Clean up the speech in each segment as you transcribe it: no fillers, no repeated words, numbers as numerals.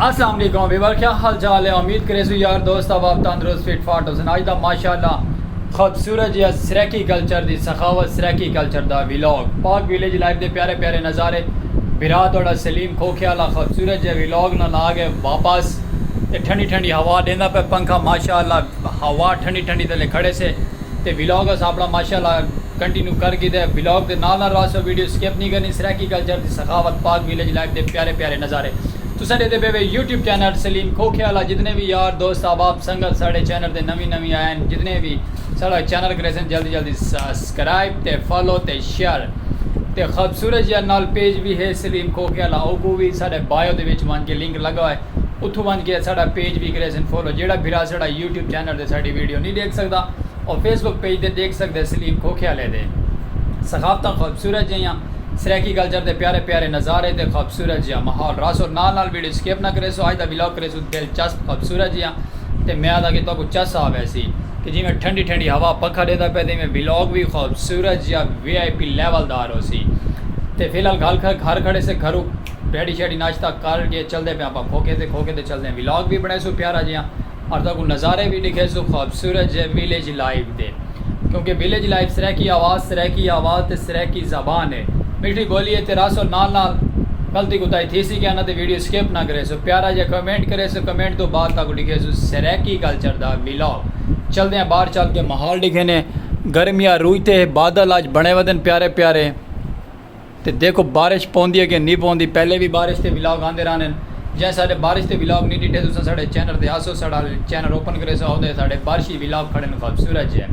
अस्सलाम वालेकुम वीवर, क्या हाल चाल है। उम्मीद करे सो यार दोस्त अब आप तंदुरुस्त फिट फाट हो। आज दा माशाअल्लाह खूबसूरत जिहा सराकी कल्चर दी सखावत सराकी कल्चर दा व्लॉग पाक विलेज लाइफ दे प्यारे प्यारे नज़ारे बिरा थोड़ा सलीम खोखे वाला खूबसूरत जिहा व्लॉग ना आ गए वापस। ठंडी ठंडी हवा देंदा पे पंखा माशाअल्लाह हवा ठंडी ठंडी थले खड़े से ते व्लॉग अस अपना माशाअल्लाह कंटिन्यू कर गी दे। व्लॉग के नाल रासो वीडियो स्किप नहीं करनी। सराकी कल्चर दी सखावत पाक विलेज लाइफ दे प्यारे प्यारे नज़ारे तुसा दे पे यूट्यूब चैनल सलीम खोखे वाला जितने भी यार दोस्त आप संगत साढ़े चैनल दे नवी आए हैं जितने भी साढ़ा चैनल करे जल्दी जल्दी सब्सक्राइब ते फॉलो ते शेयर ते खूबसूरत जिहा नाल पेज भी है सलीम खोखे वाला वो भी साढ़े बायो दे विच वन के लिंक लगा है उतों वन के साढ़ा पेज भी करे फॉलो जेड़ा फिर साढ़ा यूट्यूब चैनल से साड़ी वीडियो नहीं देख सकता और फेसबुक पेज दे देख सकते सलीम खोखे वाले दे सखावत खूबसूरत जिहा सराकी कल्चर के प्यारे प्यारे नज़ारे ते खूबसूरत जिहा माहौल रासो नाल वीडियो स्किप ना करे सो आज का व्लॉग करे सो दिलचस्प खूबसूरत जिहा ते मैं आदा कि तो चस आ वैसी कि जिमें ठंडी ठंडी हवा पखा देता पे ते में व्लॉग भी खूबसूरत जिहा VIP लेवलदार हो सी ते फिलहाल घर खड़े से घरों रेडी शेडी नाश्ता करके चलते पे आप खोखे ते चलते हैं व्लॉग भी बने सो प्यारा जिहा और तो नज़ारे भी दिखे सो खूबसूरत जे विलेज लाइफ दे क्योंकि विलेज लाइफ सराकी आवाज़ ते सराकी ज़बान है मीठी बोली है तेरा सो नाल गलती गुताई थी सी क्या ना तो वीडियो स्किप ना करे सो प्यारा जो कमेंट करे सो कमेंट तो बाद तक लिखे सो सराकी कल्चर दा व्लॉग चलते हैं बाहर चल के माहौल दिखे ने गर्मियाँ रूईते बादल अज बने वदन प्यारे प्यारे तो देखो बारिश पौंदी है कि नहीं पौंदी। पहले भी बारिश के व्लॉग आते रहने जै साढ़े बारिश के व्लॉग नहीं डिठे तुम साढ़े चैनल पर आसो साढ़ा चैनल ओपन करे सो साढ़े बारिशी व्लॉग खड़े खूबसूरत जे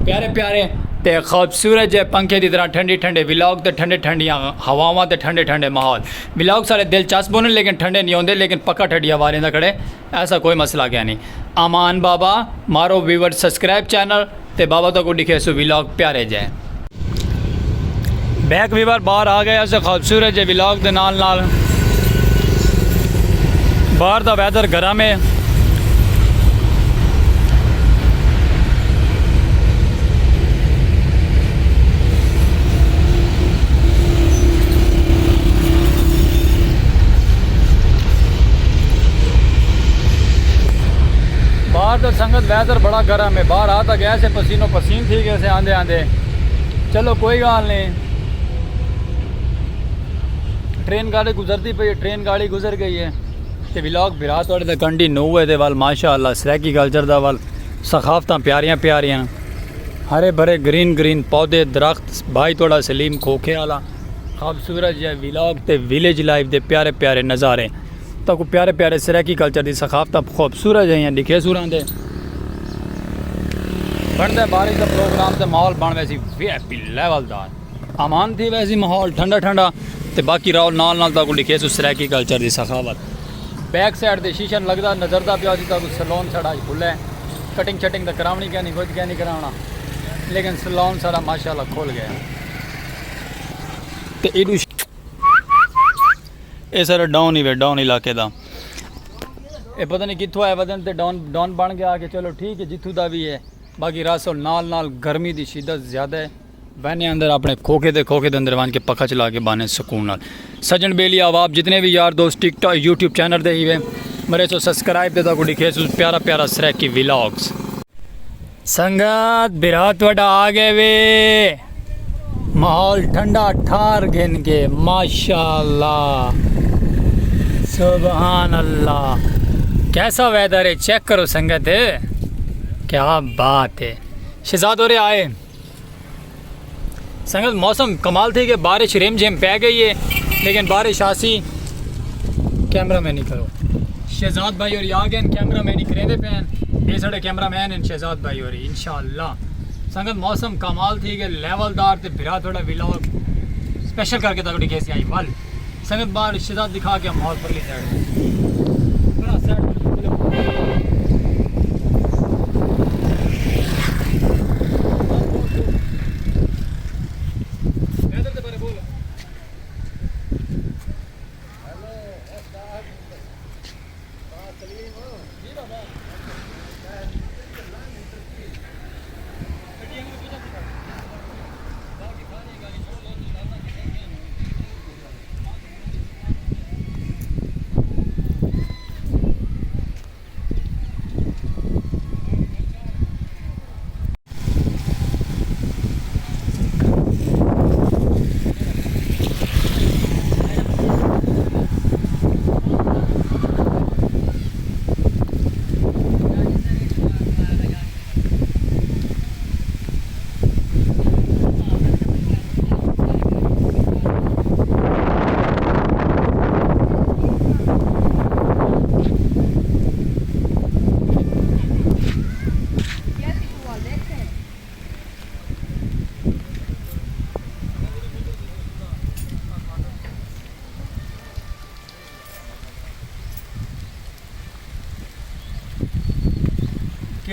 प्यारे प्यारे ते खूबसूरत जे पंखे की तरह ठंडी ठंडे व्लॉग तो ठंडे ठंडियाँ हवावां तो ठंडे ठंडे माहौल व्लॉग सारे दिलचस्प होने लेकिन ठंडे नहीं होंगे लेकिन पक्का ठंडी हवा रेंदा खड़े ऐसा कोई मसला क्या नहीं। अमान बाबा मारो व्यूवर सब्सक्राइब चैनल ते बाबा तो को दिखे सो व्लॉग प्यारे जाए बैक व्यूवर बाहर आ गया ऐसे खूबसूरत जे व्लॉग के नाल बाहर का वैदर गर्म है बाहर तो संगत वैदर बड़ा गर्म है बाहर आता गया से पसीनो पसीन थी गए से आंदे आंदे चलो कोई गल नहीं। ट्रेन गाड़ी गुजरती पई ट्रेन गाड़ी गुजर गई है तो व्लॉग बिरा थोड़े तो कंटिन्यू हुए थे वाल माशाअल्लाह सराकी कल्चर दा वाल सखावत प्यारियां प्यारियां हरे भरे ग्रीन पौधे दरख्त भाई थोड़ा सलीम खोखे वाला खूबसूरत जो व्लॉग ते विलेज लाइफ दे प्यारे प्यारे नज़ारे तो प्यारे प्यारे सराकी कल्चर की सखावत खूबसूरत है दिखे सूर दे बनते बारिश का प्रोग्राम तो माहौल बन वैसी VIP लेवलदार अमान थी वैसी माहौल ठंडा ठंडा तो बाकी राव नाल तक लिखे सो सराकी कल्चर की सखावत बैक साइड से शीशा लगता नजरता पिया तक सलोन साढ़ा खुला है कटिंग शटिंग तो करावनी क्या नहीं कुछ क्या नहीं कराना लेकिन सलोन सारा माशाअल्लाह खुल गया तो इडू ये सारा डाउन इलाके का ये पता नहीं कितों आया वदन तो डाउन बन गया कि चलो ठीक है जितों का भी है बाकी रासो नाल गर्मी की शिद्दत ज़्यादा है बहने अंदर अपने खोखे दे अंदर वन के पक्का चला के बने सुकून नाल सजन बेली आप जितने भी यार दोस्त टिकटॉक यूट्यूब चैनल दे ही मेरे सो सब्सक्राइब दे तक लिखे प्यारा प्यारा सराकी व्लॉग्स संगत बिरात वड़ा आ गए वे माहौल ठंडा ठार घेन के माशाअल्लाह सुभान अल्लाह कैसा वेदर है चेक करो संगत क्या बात है। शहजाद हो रहे आए संगत मौसम कमाल थी कि बारिश रिम झिम पै गई है लेकिन बारिश आसी कैमरा मैन नहीं करो शहजाद भाई और आ गए कैमरा मैन ही करेंदे पे ये साढ़े कैमरा मैन हैं शहजाद भाई और इंशाअल्लाह संगत मौसम कमाल थी कि लेवलदार ते बिरा थोड़ा व्लॉग स्पेशल करके तक दिखे आई वाल संगत बाहर शहजाद दिखा के माहौल पर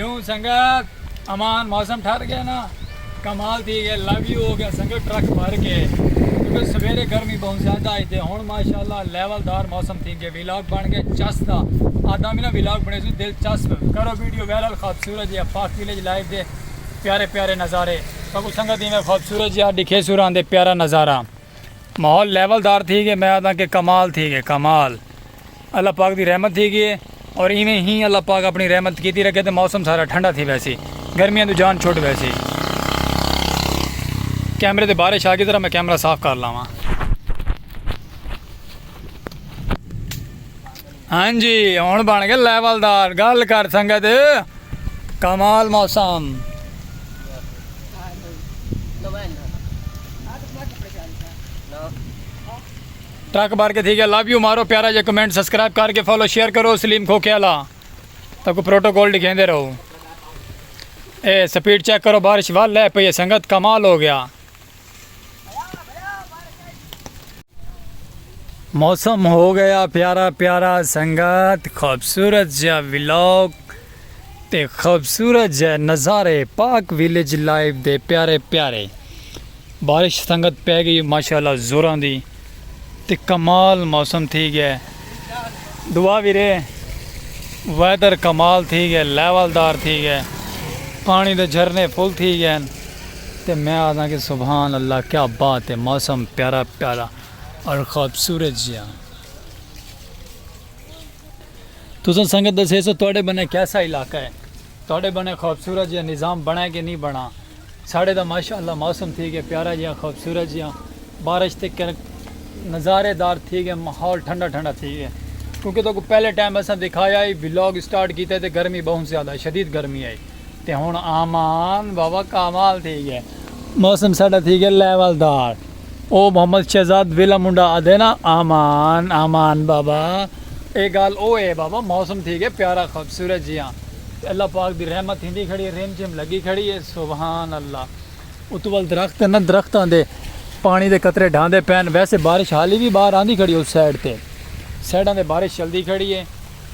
क्यों संगत अमान मौसम ठहर गया ना कमाल थी गया लव यू हो गया संगत ट्रक भर के क्योंकि सवेरे गर्मी बहुत ज़्यादा आई थी हूँ माशाल्लाह लेवलदार मौसम थी गया विलाग बन गए चस्ता आधा भी ना विलाग बने दिलचस्प करो वीडियो वायरल खूबसूरत या पाक विलेज लाइव दे प्यारे प्यारे नज़ारे सब संगत में खूबसूरत या दिखे सुरां दे प्यारा नज़ारा माहौल लेवलदार थी गए मैं आदा के कमाल थी गए कमाल अल्लाह पाक की रहमत थी गई और इवें ही अल्लाह पाक अपनी रहमत की रखे तो मौसम सारा ठंडा थी वैसी गर्मियां तो जान छुट वैसी कैमरे से बारिश आ गई तरह मैं कैमरा साफ कर लावा हाँ जी हुण बन गए लेवलदार गल कर संगत कमाल मौसम ट्रक भर के ठीक है लव यू मारो प्यारा जो कमेंट सब्सक्राइब करके फॉलो शेयर करो सलीम खोखेला तब को प्रोटोकॉल दिखेंदे रहो ए स्पीड चेक करो बारिश वाल है पे संगत कमाल हो गया मौसम हो गया प्यारा प्यारा संगत खूबसूरत जा व्लॉग ते खूबसूरत जा नज़ारे पाक विलेज लाइव दे प्यारे प्यारे बारिश संगत पै गई माशाल्लाह जोरां दी ते कमाल मौसम थी गया दुआ भी रे वेदर कमाल थी गया लेवलदार थी गया पानी दे झरने फुल थी गए ते मैं आदा कि सुभान अल्लाह क्या बात है मौसम प्यारा प्यारा और खूबसूरत जिया तुम संगत दसे सो थोड़े बने कैसा इलाका है थोड़े बने खूबसूरत जिया निज़ाम बना कि नहीं बना साढ़े तो माशाल्लाह मौसम थी गया प्यारा जिया खूबसूरत जिया बारिश तक नज़ारेदार थी गए माहौल ठंडा ठंडा थी गया क्योंकि तो पहले टाइम असा दिखाया ही व्लॉग स्टार्ट किए थे गर्मी बहुत ज़्यादा शदीद गर्मी आई तो हुण आमान बाबा कमाल थी गया मौसम साडा थी गया लेवलदार ओ मोहम्मद शहजाद विला मुंडा आदे ना आमान आमान बाबा ये गल ओ है बाबा मौसम थी गया प्यारा खूबसूरत जी हाँ अल्लाह पाक की रहमत हिंदी खड़ी है रिम झिम लगी खड़ी है सुभान अल्लाह उत वाल दरख्त ना दरख्तां दे पानी के कतरे ढांदे पैन वैसे बारिश हाली भी बाहर आंदी खड़ी उस साइड ते साइडा से बारिश चलती खड़ी है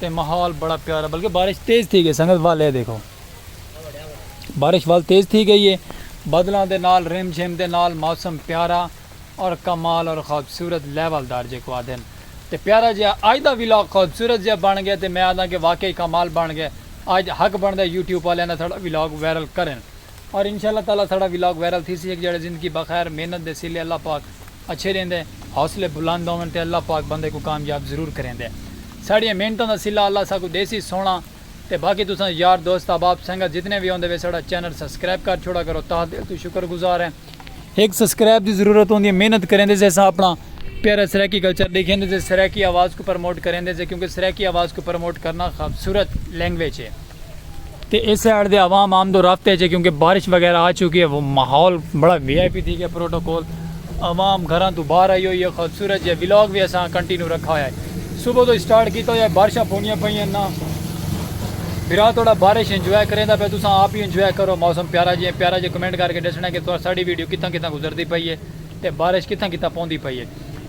तो माहौल बड़ा प्यारा बल्कि बारिश तेज़ थी गई संगत वाल है देखो बारिश वाल तेज़ थी गई है बदलों के नाल रिम झिम के नाल मौसम प्यारा और कमाल और खूबसूरत लेवलदार जो आदे तो प्यारा जहा अज का व्लॉग खूबसूरत जहा बन गया तो मैं आदा कि वाकई कमाल बन गया अज हक बनता यूट्यूब वाले ने थोड़ा व्लॉग वायरल करें और इंशाल्लाह ताला थोड़ा व्लॉग वायरल थी सी जो जिंदगी बखैर मेहनत दे सिले अल्लाह पाक अच्छे रहेंदे हौसले बुलंद होवन ते अल्लाह पाक बंदे को कामयाब जरूर करेंदे साड़ियां मेहनतों का सिला अल्लाह साकू देसी सोना ते बाकी तुस यार दोस्त अहबाब संगत जितने भी होंगे वे साड़ा चैनल सब्सक्राइब कर छोड़ा करो ता दिल तो शुक्रगुजार है एक सब्सक्राइब की ज़रूरत होंगी मेहनत करेंदे जैसा अपना प्यारा सराकी कल्चर देखेंदे से सराकी आवाज़ को प्रमोट करेंदे से क्योंकि सराकी आवाज़ को प्रमोट करना खूबसूरत लैंग्वेज है तो इस साइड दे आवाम आमदो रफ्ते है क्योंकि बारिश वगैरह आ चुकी है वो माहौल बड़ा VIP थी गया प्रोटोकॉल आवाम घर तो बाहर आई हुई है खूबसूरत है व्लॉग भी असा कंटिन्यू रखा है सुबह तो स्टार्ट किया है बारिशा पौनियां पई ना फिर थोड़ा बारिश इंजॉय करें पे तुम आप ही इंजॉय करो मौसम प्यारा जी कमेंट करके दसना कि साड़ी वीडियो कितना कितना गुजरती पई है तो बारिश कितना कितना पौंदी पई है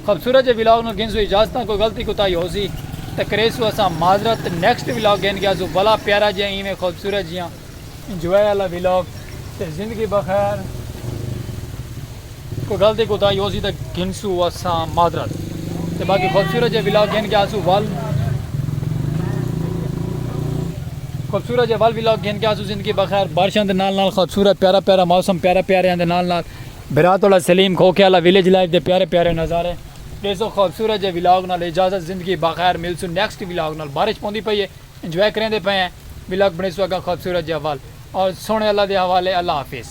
खूबसूरत जो व्लॉग में गिनसू इजाजत कोई गलती कोताही हो सी तो करेसू असा माजरत नेक्स्ट व्लॉग गेन गया बला प्यारा जिया इवें खूबसूरत जिया इंजॉय वाला व्लॉग तो जिंदगी बखैर कोई गलती कोताही हो सी तो गिनसू असा माजरत तो बाकी खूबसूरत जो व्लॉग गेन गया वल खूबसूरत जो वल व्लॉग गेन गया जिंदगी बखैर बारिशों के नाल खूबसूरत प्यारा प्यारा मौसम प्यारा प्यारे के नाल बिरातोला सलीम खोखेला विलेज लाइफ के प्यारे प्यारे नज़ारे देसो खूबसूरत जो व्लॉग नाल इजाजत जिंदगी बखैर मिलसू नेक्स्ट व्लॉग नाल बारिश पौंदी पई है इंजॉय करेंदे पे हैं व्लॉग बने सो अगर खूबसूरत जो वल और सोने अल्लाह के हवाले अल्लाह हाफिज़।